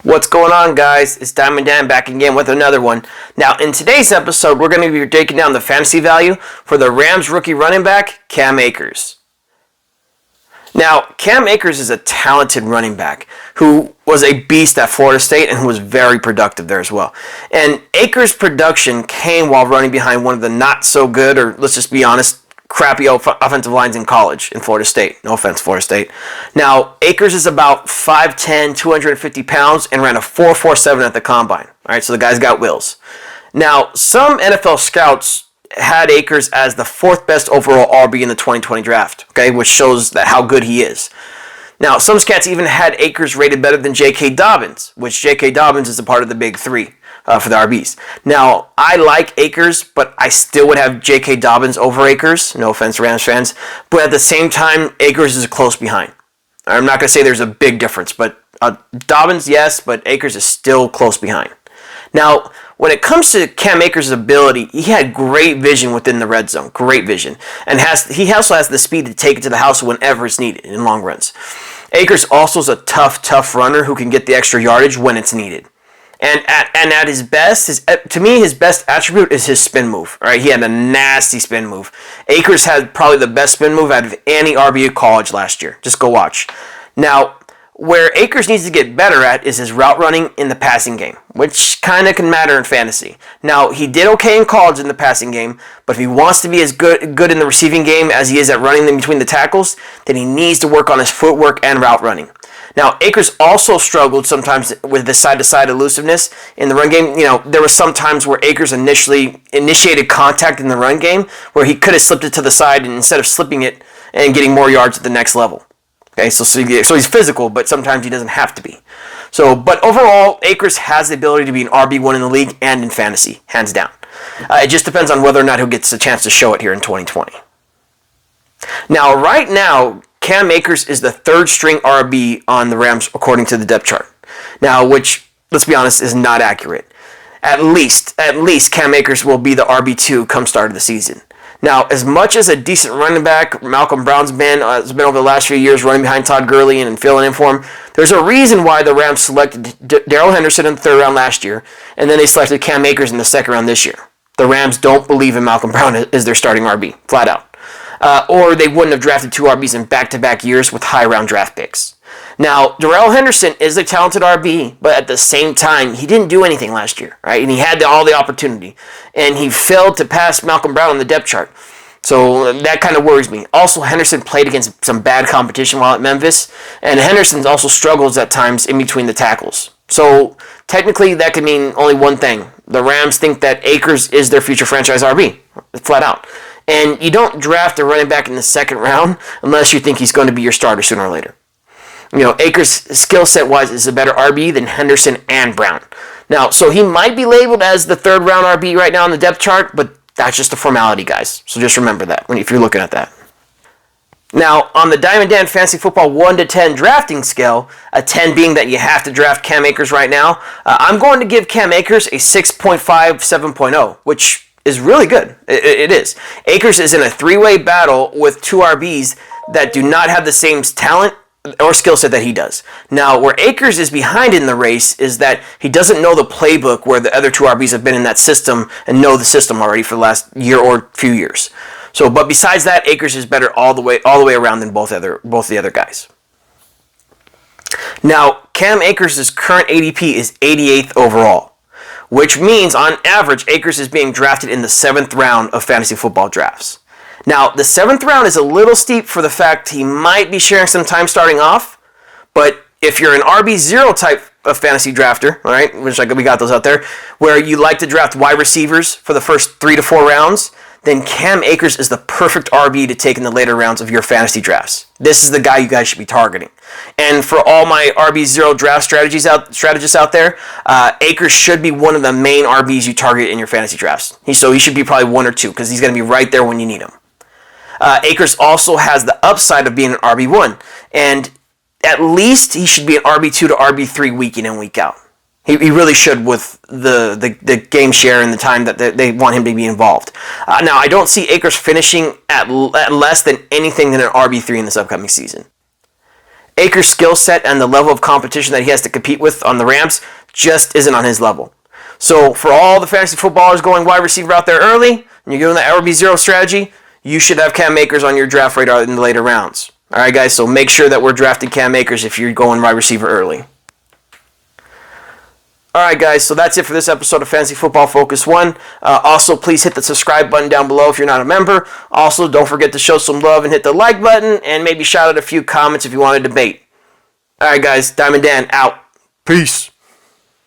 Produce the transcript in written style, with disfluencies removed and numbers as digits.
What's going on, guys? It's Diamond Dan back again with another one. Now, in today's episode, we're going to be breaking down the fantasy value for the Rams rookie running back, Cam Akers. Now, Cam Akers is a talented running back who was a beast at Florida State and who was very productive there as well. And Akers' production came while running behind one of the not so good, or let's just be honest, crappy offensive lines in college in Florida State. No offense, Florida State. Now, Akers is about 5'10", 250 pounds, and ran a 4.47 at the combine. All right, so the guy's got wheels. Now, some NFL scouts had Akers as the fourth best overall RB in the 2020 draft, okay, which shows that how good he is. Now, some scouts even had Akers rated better than J.K. Dobbins, which J.K. Dobbins is a part of the big three for the RBs. Now, I like Akers, but I still would have J.K. Dobbins over Akers. No offense, Rams fans. But at the same time, Akers is close behind. I'm not going to say there's a big difference, but Dobbins, yes, but Akers is still close behind. Now, when it comes to Cam Akers' ability, he had great vision within the red zone. Great vision. And he also has the speed to take it to the house whenever it's needed in long runs. Akers also is a tough runner who can get the extra yardage when it's needed. And at his best, to me, his best attribute is his spin move. Right? He had a nasty spin move. Akers had probably the best spin move out of any RB at college last year. Just go watch. Now, where Akers needs to get better at is his route running in the passing game, which kind of can matter in fantasy. Now, he did okay in college in the passing game, but if he wants to be as good in the receiving game as he is at running them between the tackles, then he needs to work on his footwork and route running. Now, Akers also struggled sometimes with the side-to-side elusiveness in the run game. You know, there were some times where Akers initially initiated contact in the run game where he could have slipped it to the side and instead of slipping it and getting more yards at the next level. Okay, so he's physical, but sometimes he doesn't have to be. But overall, Akers has the ability to be an RB1 in the league and in fantasy, hands down. It just depends on whether or not he gets a chance to show it here in 2020. Now, right now, Cam Akers is the third string RB on the Rams according to the depth chart. Now, which, let's be honest, is not accurate. At least Cam Akers will be the RB2 come start of the season. Now, as much as a decent running back Malcolm Brown's been over the last few years running behind Todd Gurley and filling in for him, there's a reason why the Rams selected Darrell Henderson in the third round last year, and then they selected Cam Akers in the second round this year. The Rams don't believe in Malcolm Brown as their starting RB, flat out. Or they wouldn't have drafted two RBs in back-to-back years with high-round draft picks. Now, Darrell Henderson is a talented RB, but at the same time, he didn't do anything last year, right? And he had all the opportunity, and he failed to pass Malcolm Brown on the depth chart. So that kind of worries me. Also, Henderson played against some bad competition while at Memphis, and Henderson also struggles at times in between the tackles. So technically, that could mean only one thing. The Rams think that Akers is their future franchise RB, flat out. And you don't draft a running back in the second round unless you think he's going to be your starter sooner or later. You know, Akers, skill set wise, is a better RB than Henderson and Brown. Now, so he might be labeled as the third round RB right now on the depth chart, but that's just a formality, guys. So just remember that if you're looking at that. Now, on the Diamond Dan Fantasy Football 1 to 10 drafting scale, a 10 being that you have to draft Cam Akers right now, I'm going to give Cam Akers a 6.5, 7.0, which is really good. It is. Akers is in a three-way battle with two RBs that do not have the same talent or skill set that he does. Now, where Akers is behind in the race is that he doesn't know the playbook where the other two RBs have been in that system and know the system already for the last year or few years. But besides that, Akers is better all the way around than both the other guys. Now, Cam Akers' current ADP is 88th overall, which means on average, Akers is being drafted in the 7th round of fantasy football drafts. Now, the 7th round is a little steep for the fact he might be sharing some time starting off, but if you're an RB0 type of fantasy drafter, all right, which we got those out there, where you like to draft wide receivers for the first 3 to 4 rounds, then Cam Akers is the perfect RB to take in the later rounds of your fantasy drafts. This is the guy you guys should be targeting. And for all my RB0 draft strategists out there, Akers should be one of the main RBs you target in your fantasy drafts. So he should be probably 1 or 2 because he's going to be right there when you need him. Akers also has the upside of being an RB1, and at least he should be an RB2 to RB3 week in and week out. He really should with the game share and the time that they want him to be involved. Now, I don't see Akers finishing at less than anything than an RB3 in this upcoming season. Akers' skill set and the level of competition that he has to compete with on the Rams just isn't on his level. So for all the fantasy footballers going wide receiver out there early, and you're doing the RB0 strategy, you should have Cam Akers on your draft radar in the later rounds. All right, guys, so make sure that we're drafting Cam Akers if you're going wide receiver early. All right, guys, so that's it for this episode of Fantasy Football Focus 1. Also, please hit the subscribe button down below if you're not a member. Also, don't forget to show some love and hit the like button, and maybe shout out a few comments if you want to debate. All right, guys, Diamond Dan out. Peace.